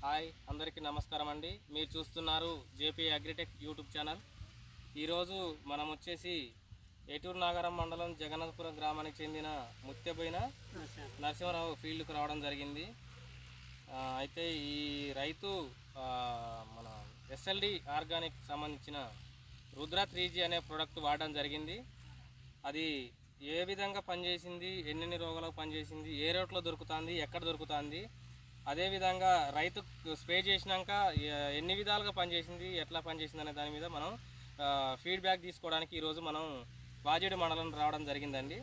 Hi అందరికీ నమస్కారం అండి. మీరు చూస్తున్నారు జేపీ అగ్రిటెక్ యూట్యూబ్ ఛానల్. ఈరోజు మనం వచ్చేసి ఏటూరు నాగరం మండలం జగన్నాథపురం గ్రామానికి చెందిన ముత్యబోయిన నరసింహరావు ఫీల్డ్కి రావడం జరిగింది. అయితే ఈ రైతు మన ఎస్ఎల్డి ఆర్గానిక్ సంబంధించిన రుద్ర 3G అనే ప్రోడక్ట్ వాడడం జరిగింది. అది ఏ విధంగా పనిచేసింది, ఎన్నెన్ని రోగాలకు పనిచేసింది, ఏ రేట్లో దొరుకుతుంది, ఎక్కడ దొరుకుతుంది, అదేవిధంగా రైతు స్ప్రే చేసినాక ఎన్ని విధాలుగా పనిచేసింది, ఎట్లా పనిచేసింది అనే దాని మీద మనం ఫీడ్బ్యాక్ తీసుకోవడానికి ఈరోజు మనం వాజేడు మండలం రావడం జరిగిందండి.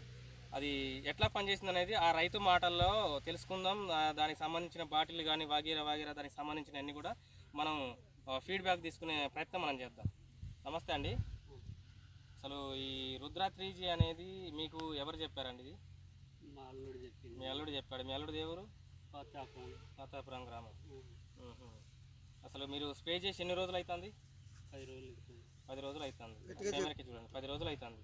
అది ఎట్లా పనిచేసింది అనేది ఆ రైతు మాటల్లో తెలుసుకుందాం. దానికి సంబంధించిన బాటిల్ కానీ వాగీరా దానికి సంబంధించిన అన్ని కూడా మనం ఫీడ్బ్యాక్ తీసుకునే ప్రయత్నం మనం చేద్దాం. నమస్తే అండి. అసలు ఈ రుద్ర 3G అనేది మీకు ఎవరు చెప్పారండి? ఇది మీ అల్లుడు చెప్పాడు. మీ అల్లుడు దేవురు? పాతాపురం గ్రామం. అసలు మీరు స్ప్రే చేసి ఎన్ని రోజులు అవుతుంది? 10 రోజులు అవుతుంది. కెమెరాకి చూడండి, 10 రోజులు అవుతుంది.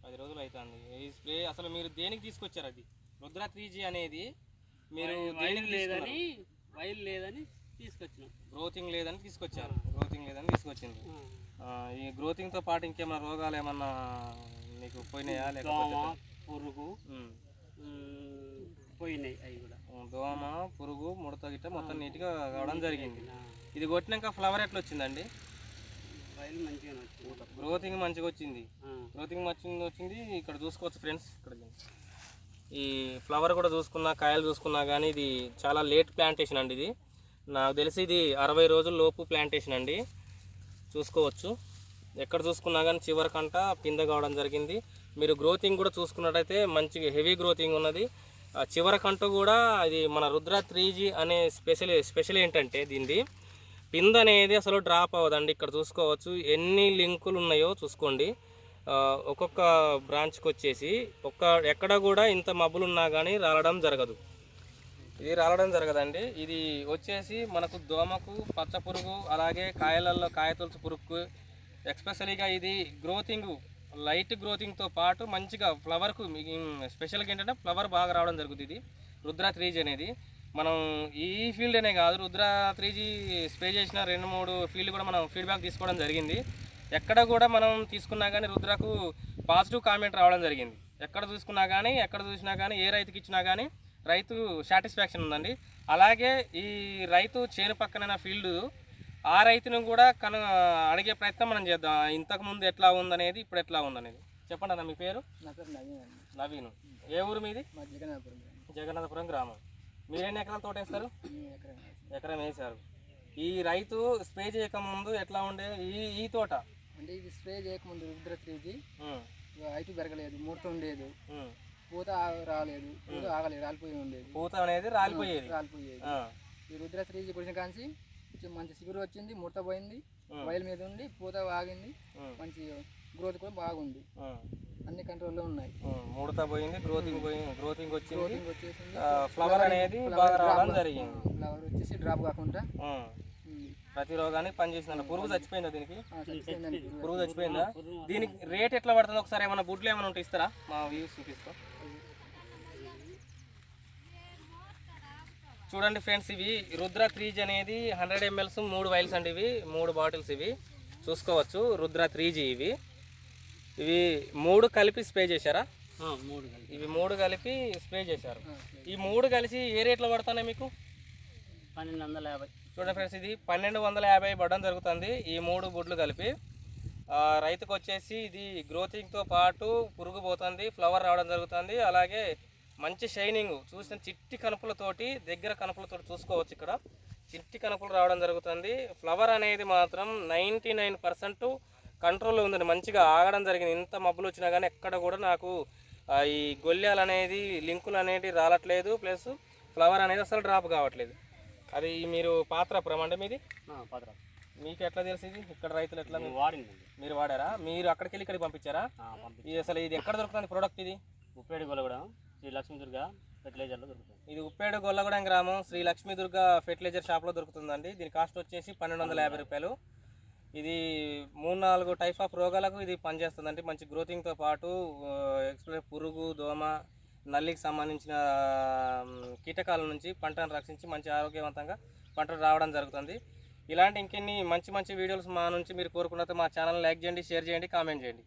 10 రోజులు అవుతుంది ఈ స్ప్రే. అసలు మీరు దేనికి తీసుకొచ్చారు? అది రుద్ర 3G అనేది మీరు గ్రోతింగ్ లేదని తీసుకొచ్చారు. తీసుకొచ్చింది. ఈ గ్రోతింగ్తో పాటు ఇంకేమైనా రోగాలు ఏమన్నా మీకు పోయినాయా? లేకపోతే పురుగు పోయినాయి. అవి కూడా దోమ, పురుగు, ముడత గిట్ట మొత్తం నీట్గా కావడం జరిగింది. ఇది కొట్టినాక ఫ్లవర్ ఎట్లా వచ్చిందండి? గ్రోతింగ్ మంచిగా వచ్చింది. ఇక్కడ చూసుకోవచ్చు ఫ్రెండ్స్. ఇక్కడ ఈ ఫ్లవర్ కూడా చూసుకున్నా, కాయలు చూసుకున్నా కానీ ఇది చాలా లేట్ ప్లాంటేషన్ అండి. ఇది నాకు తెలిసి ఇది 60 రోజుల లోపు ప్లాంటేషన్ అండి. చూసుకోవచ్చు. ఎక్కడ చూసుకున్నా కానీ చివరికంట పింద కావడం జరిగింది. మీరు గ్రోతింగ్ కూడా చూసుకున్నట్టయితే మంచిగా హెవీ గ్రోతింగ్ ఉన్నది. చివరికంటూ కూడా ఇది మన రుద్ర 3G అనే స్పెషల్ ఏంటంటే దీనిది పింద అనేది అసలు డ్రాప్ అవ్వదండి. ఇక్కడ చూసుకోవచ్చు ఎన్ని లింకులు ఉన్నాయో చూసుకోండి. ఒక్కొక్క బ్రాంచ్కి వచ్చేసి ఎక్కడ కూడా ఇంత మబ్బులు ఉన్నా కానీ రాలడం జరగదు. ఇది రాలడం జరగదండి. ఇది వచ్చేసి మనకు దోమకు, పచ్చ పురుగు, అలాగే కాయలలో కాయతొలుసు పురుగుకు ఎక్స్పెషలీగా ఇది గ్రోతింగ్ లైట్ గ్రోతింగ్తో పాటు మంచిగా ఫ్లవర్కు స్పెషల్గా ఏంటంటే ఫ్లవర్ బాగా రావడం జరుగుతుంది. ఇది రుద్ర 3G అనేది మనం ఈ ఫీల్డ్ అనే కాదు, రుద్ర 3G స్ప్రే చేసిన 2-3 ఫీల్డ్ కూడా మనం ఫీడ్బ్యాక్ తీసుకోవడం జరిగింది. ఎక్కడ కూడా మనం తీసుకున్నా కానీ రుద్రకు పాజిటివ్ కామెంట్ రావడం జరిగింది. ఎక్కడ చూసినా కానీ ఏ రైతుకి ఇచ్చినా కానీ రైతు సాటిస్ఫాక్షన్ ఉందండి. అలాగే ఈ రైతు చేను పక్కన ఫీల్డ్ ఆ రైతును కూడా అడిగే ప్రయత్నం మనం చేద్దాం. ఇంతకుముందు ఎట్లా ఉందనేది, ఇప్పుడు ఎట్లా ఉందనేది చెప్పండి అన్న. మీ పేరు? నా పేరు నవీన్. ఏ ఊరు మీది? జగన్నాథపురం గ్రామం. మీరు ఎన్ని ఎకరాల తోట వేస్తారు? ఎకరం వేసారు. ఈ రైతు స్ప్రే చేయకముందు ఎట్లా ఉండే ఈ తోట? అంటే ఇది స్ప్రే చేయకముందు రుద్ర 3G హైట్ పెరగలేదు, ముడత ఉండేది, పూత రాలేదు, పూత ఆగలేదు, రాలిపోయి ఉండేది. పూత అనేది రాలిపోయేది. ఈ రుద్ర 3G కొడిన కాంచి మంచి సిగురు వచ్చింది, ముడత పోయింది, వైల్ మీద ఉండి పూత ఆగింది, మంచి గ్రోత్ కూడా బాగుంది, అన్ని కంట్రోల్లో ఉన్నాయి. ముడత పోయింది, గ్రోతింగ్ వచ్చింది, ఫ్లవర్ అనేది బాగా రావడం జరిగింది. ఫ్లవర్ వచ్చేసి డ్రాప్ కాకుండా ప్రతి రోగానికి పనిచేసిందండి. పురుగు చచ్చిపోయిందా? దీనికి పురుగు చచ్చిపోయిందా? దీనికి రేట్ ఎట్లా పడుతుంది? ఒకసారి ఏమైనా బుడ్లు ఏమైనా ఉంటే ఇస్తారా? మా వ్యూస్ చూపిస్తాం. చూడండి ఫ్రెండ్స్, ఇవి రుద్ర 3G అనేది 100 ml 3 వైల్స్ అండి. ఇవి 3 బాటిల్స్. ఇవి చూసుకోవచ్చు రుద్ర 3G. ఇవి 3 కలిపి స్ప్రే చేశారా? ఇవి 3 కలిపి స్ప్రే చేశారు. ఈ 3 కలిసి ఏ రేట్లో పడుతున్నాయి మీకు? 1250. చూడండి ఫ్రెండ్స్, ఇది 1250 పడడం జరుగుతుంది. ఈ 3 బుడ్లు కలిపి రైతుకు వచ్చేసి ఇది గ్రోతింగ్తో పాటు పురుగు పోతుంది, ఫ్లవర్ రావడం జరుగుతుంది. అలాగే మంచి షైనింగ్ చూసిన చిట్టి కనుపులతోటి, దగ్గర కనుపులతోటి చూసుకోవచ్చు. ఇక్కడ చిట్టి కనుపులు రావడం జరుగుతుంది. ఫ్లవర్ అనేది మాత్రం 99% కంట్రోల్లో ఉందండి. మంచిగా ఆగడం జరిగింది. ఇంత మబ్బులు వచ్చినా కానీ ఎక్కడ కూడా నాకు ఈ గొల్లాలు అనేది లింకులు అనేది రావట్లేదు. ప్లస్ ఫ్లవర్ అనేది అసలు డ్రాప్ కావట్లేదు. అది మీరు పాత్రాపురం అంటే మీది? పాత్ర. మీకు ఎట్లా తెలిసింది? ఇక్కడ రైతులు ఎట్లా వాడింది? మీరు వాడారా? మీరు అక్కడికి వెళ్ళి ఇక్కడికి పంపించారా? అసలు ఇది ఎక్కడ దొరుకుతుంది ప్రోడక్ట్? ఇది ఉప్పేడు గొల్లగూడెం శ్రీ లక్ష్మీదుర్గ ఫెర్టిలైజర్లో దొరుకుతుంది. ఇది ఉప్పేడు గొల్లగూడెం గ్రామం శ్రీ లక్ష్మీదుర్గ ఫెర్టిలైజర్ షాప్లో దొరుకుతుందండి. దీని కాస్ట్ వచ్చేసి 1250 రూపాయలు. ఇది 3-4 టైప్ ఆఫ్ రోగాలకు ఇది పనిచేస్తుందండి. మంచి గ్రోతింగ్తో పాటు పురుగు, దోమ, నల్లికి సంబంధించిన కీటకాల నుంచి పంటను రక్షించి మంచి ఆరోగ్యవంతంగా పంటలు రావడం జరుగుతుంది. ఇలాంటి ఇంకెన్ని మంచి మంచి వీడియోస్ మా నుంచి మీరు కోరుకున్నట్టు మా ఛానల్ లైక్ చేయండి, షేర్ చేయండి, కామెంట్ చేయండి.